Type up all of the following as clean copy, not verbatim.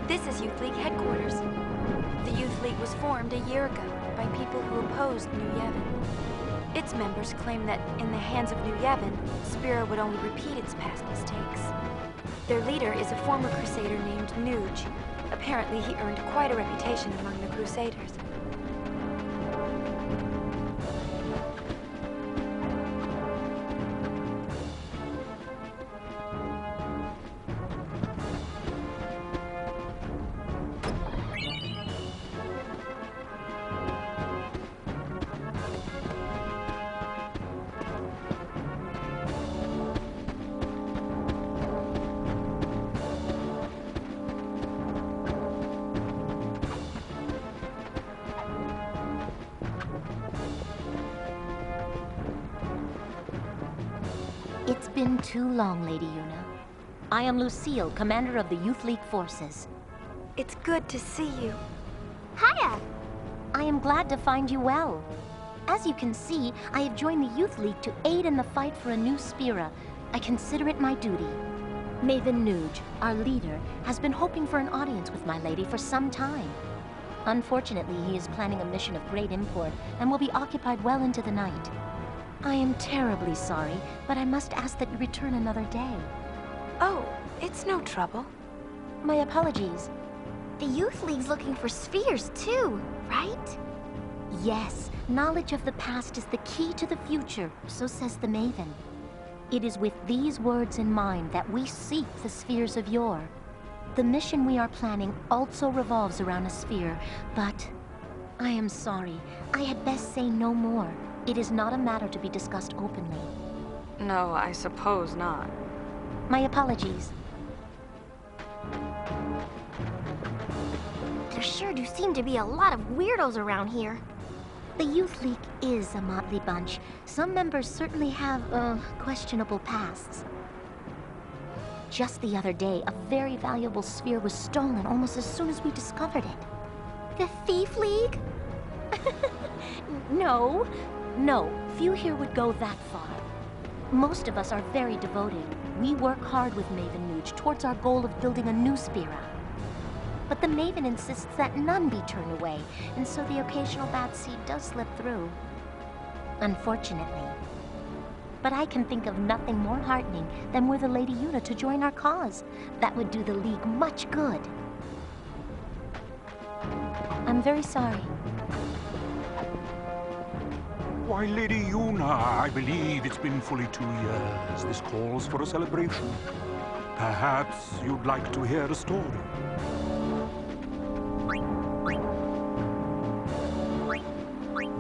This is Youth League headquarters. The Youth League was formed a year ago by people who opposed New Yavin. Its members claim that in the hands of New Yavin, Spira would only repeat its past mistakes. Their leader is a former crusader named Nuge. Apparently he earned quite a reputation among the crusaders. It's been too long, Lady Yuna. I am Lucille, commander of the Youth League forces. It's good to see you. Hiya! I am glad to find you well. As you can see, I have joined the Youth League to aid in the fight for a new Spira. I consider it my duty. Maven Nuge, our leader, has been hoping for an audience with my lady for some time. Unfortunately, he is planning a mission of great import and will be occupied well into the night. I am terribly sorry, but I must ask that you return another day. Oh, it's no trouble. My apologies. The Youth League's looking for spheres too, right? Yes, knowledge of the past is the key to the future, so says the Maven. It is with these words in mind that we seek the spheres of yore. The mission we are planning also revolves around a sphere, but I am sorry. I had best say no more. It is not a matter to be discussed openly. No, I suppose not. My apologies. There sure do seem to be a lot of weirdos around here. The Youth League is a motley bunch. Some members certainly have, questionable pasts. Just the other day, a very valuable sphere was stolen almost as soon as we discovered it. The Thief League? No. No, few here would go that far. Most of us are very devoted. We work hard with Maven Nuge towards our goal of building a new Spira. But the Maven insists that none be turned away, and so the occasional bad seed does slip through. Unfortunately. But I can think of nothing more heartening than were the Lady Yuna to join our cause. That would do the League much good. I'm very sorry. Why, Lady Yuna, I believe it's been fully 2 years. This calls for a celebration. Perhaps you'd like to hear a story.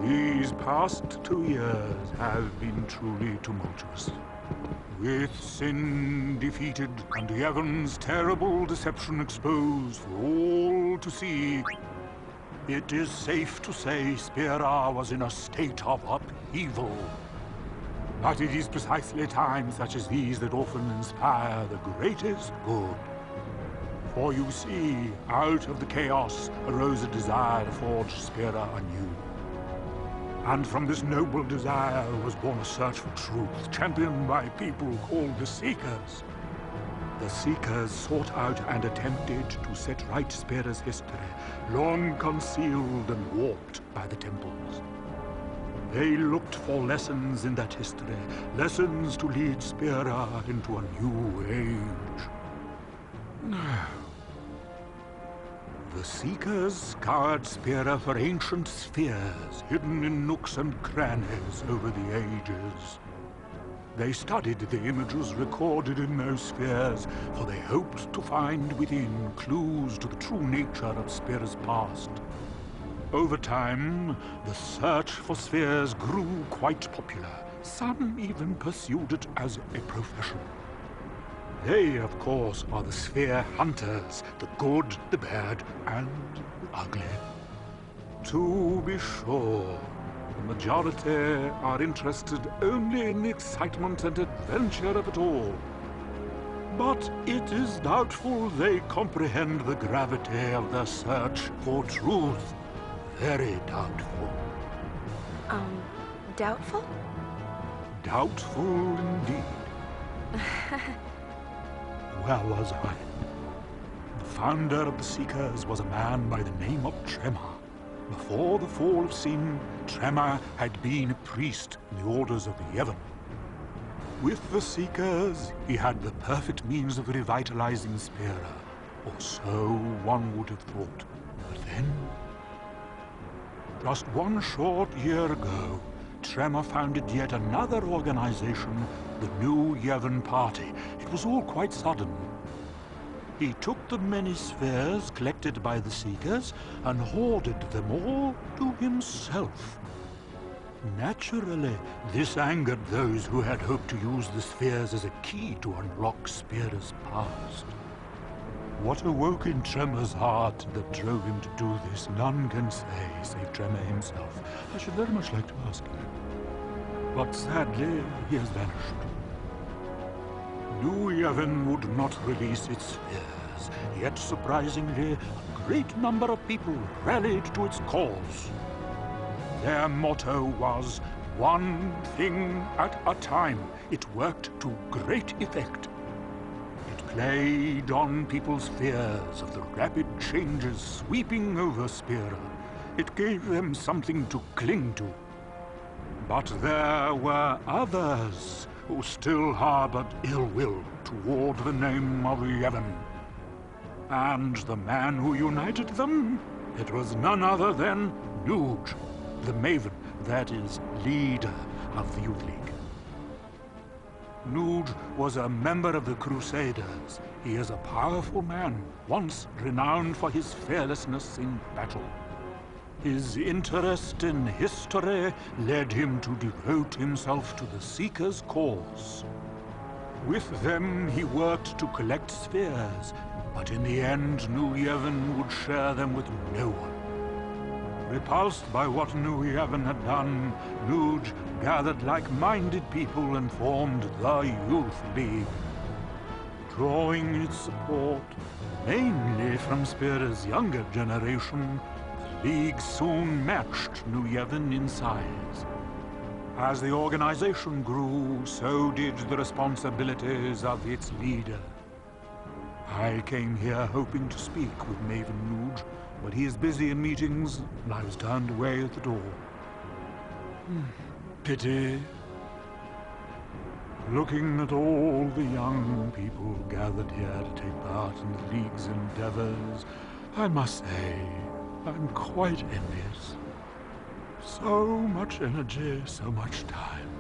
These past 2 years have been truly tumultuous. With sin defeated and Yavon's terrible deception exposed for all to see, it is safe to say Spira was in a state of upheaval. But it is precisely times such as these that often inspire the greatest good. For you see, out of the chaos arose a desire to forge Spira anew. And from this noble desire was born a search for truth, championed by people called the Seekers. The Seekers sought out and attempted to set right Spira's history, long concealed and warped by the temples. They looked for lessons in that history, lessons to lead Spira into a new age. The Seekers scoured Spira for ancient spheres, hidden in nooks and crannies over the ages. They studied the images recorded in those spheres, for they hoped to find within clues to the true nature of Spira's past. Over time, the search for spheres grew quite popular. Some even pursued it as a profession. They, of course, are the sphere hunters, the good, the bad, and the ugly. To be sure, the majority are interested only in the excitement and adventure of it all. But it is doubtful they comprehend the gravity of the search for truth. Very doubtful. Doubtful? Doubtful indeed. Where was I? The founder of the Seekers was a man by the name of Tremor. Before the fall of sin, Tremor had been a priest in the orders of the Yevon. With the Seekers, he had the perfect means of revitalizing Spira, or so one would have thought. But then, just one short year ago, Tremor founded yet another organization, the New Yevon Party. It was all quite sudden. He took the many spheres collected by the Seekers and hoarded them all to himself. Naturally, this angered those who had hoped to use the spheres as a key to unlock Spira's past. What awoke in Tremor's heart that drove him to do this, none can say, save Tremor himself. I should very much like to ask him. But sadly, he has vanished. New Yevon would not release its spheres, yet surprisingly, a great number of people rallied to its cause. Their motto was, one thing at a time. It worked to great effect. It played on people's fears of the rapid changes sweeping over Spira. It gave them something to cling to. But there were others who still harbored ill will toward the name of Yevon. And the man who united them? It was none other than Djose, the Maven, that is, leader of the Youth League. Djose was a member of the Crusaders. He is a powerful man, once renowned for his fearlessness in battle. His interest in history led him to devote himself to the Seekers' cause. With them, he worked to collect spheres, but in the end, New Yevon would share them with no one. Repulsed by what New Yevon had done, Djose gathered like-minded people and formed the Youth League. Drawing its support mainly from Spira's younger generation, the League soon matched New Yevon in size. As the organization grew, so did the responsibilities of its leader. I came here hoping to speak with Maven Djose, but he is busy in meetings, and I was turned away at the door. Pity. Looking at all the young people gathered here to take part in the League's endeavors, I must say, I'm quite envious. So much energy, so much time.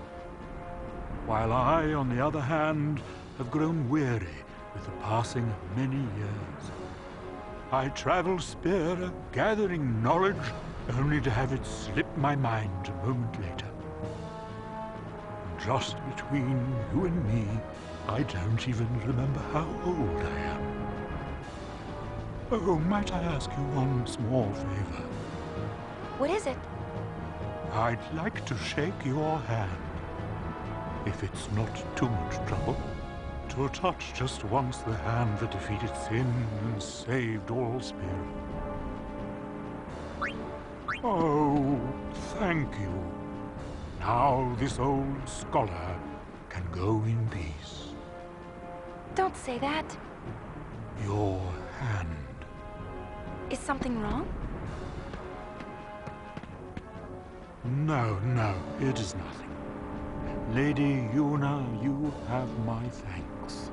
While I, on the other hand, have grown weary with the passing of many years. I travel Spira, gathering knowledge, only to have it slip my mind a moment later. Just between you and me, I don't even remember how old I am. Oh, might I ask you one small favor? What is it? I'd like to shake your hand, if it's not too much trouble. To touch just once the hand that defeated sin and saved all Spira. Oh, thank you. Now this old scholar can go in peace. Don't say that. Your hand. Is something wrong? No, it is nothing. Lady Yuna, you have my thanks.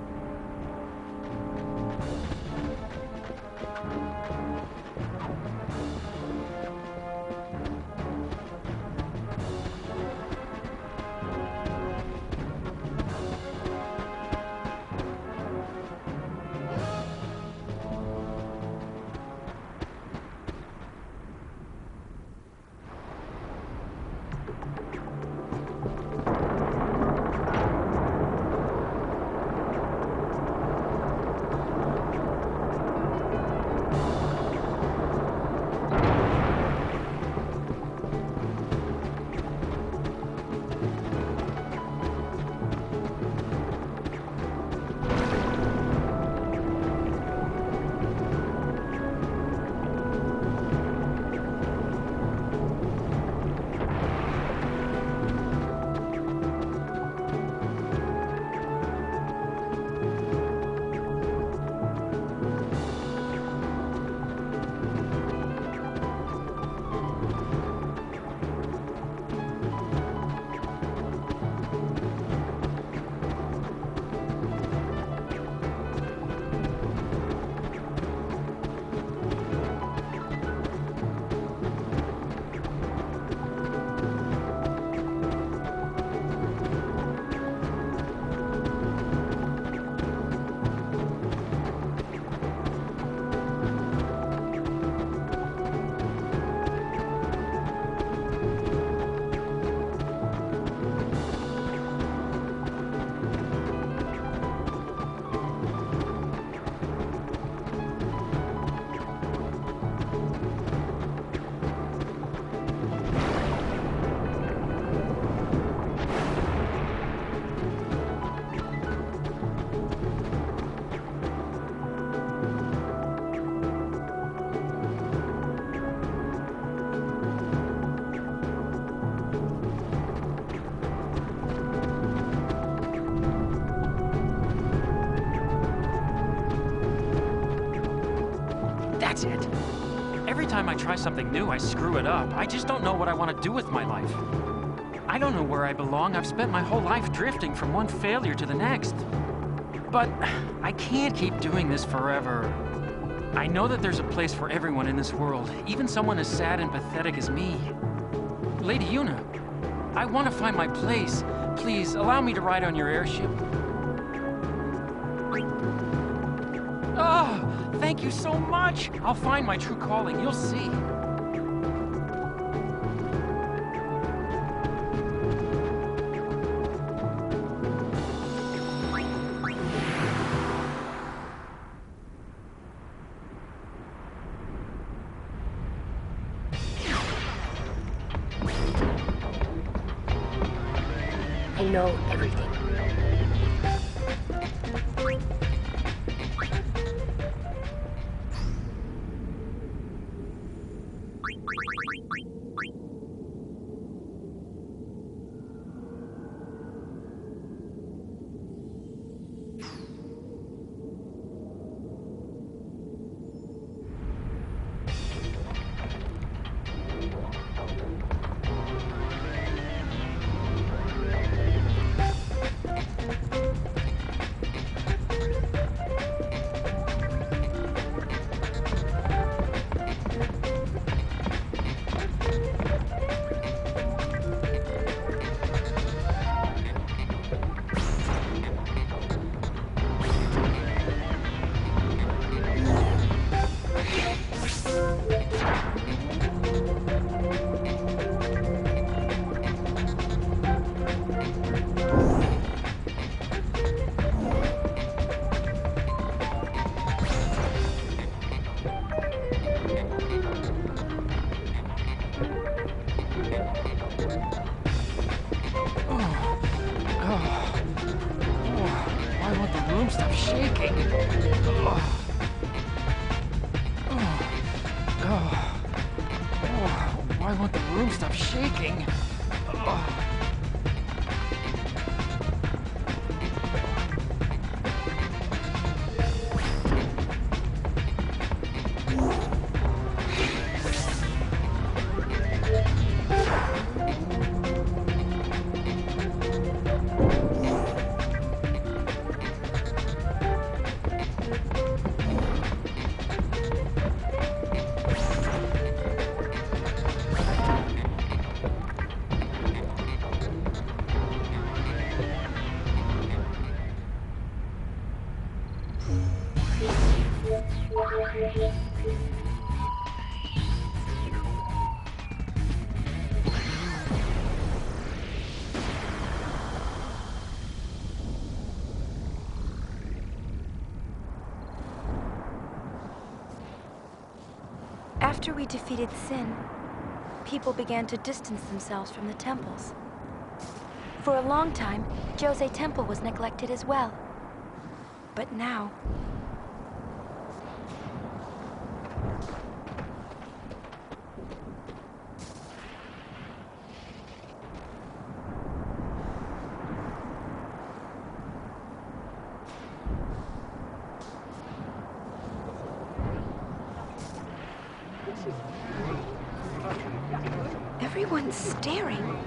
That's it. Every time I try something new, I screw it up. I just don't know what I want to do with my life. I don't know where I belong. I've spent my whole life drifting from one failure to the next. But I can't keep doing this forever. I know that there's a place for everyone in this world, even someone as sad and pathetic as me. Lady Yuna, I want to find my place. Please, allow me to ride on your airship. Oh, thank you so much! I'll find my true calling, you'll see. I know everything. Stop shaking. Why won't the room stop shaking? After we defeated Sin, people began to distance themselves from the temples. For a long time, Djose Temple was neglected as well. But now... Everyone's staring.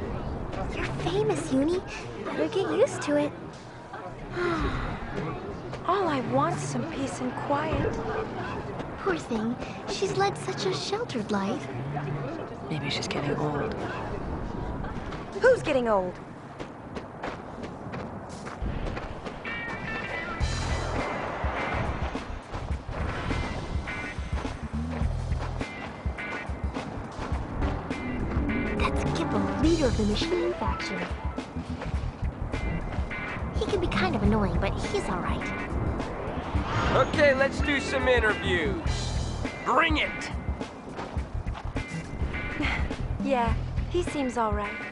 You're famous, Uni. Better get used to it. All I want's some peace and quiet. Poor thing. She's led such a sheltered life. Maybe she's getting old. Who's getting old? That's Gipple, leader of the machine faction. He can be kind of annoying, but he's all right. Okay, let's do some interviews. Bring it! Yeah, he seems all right.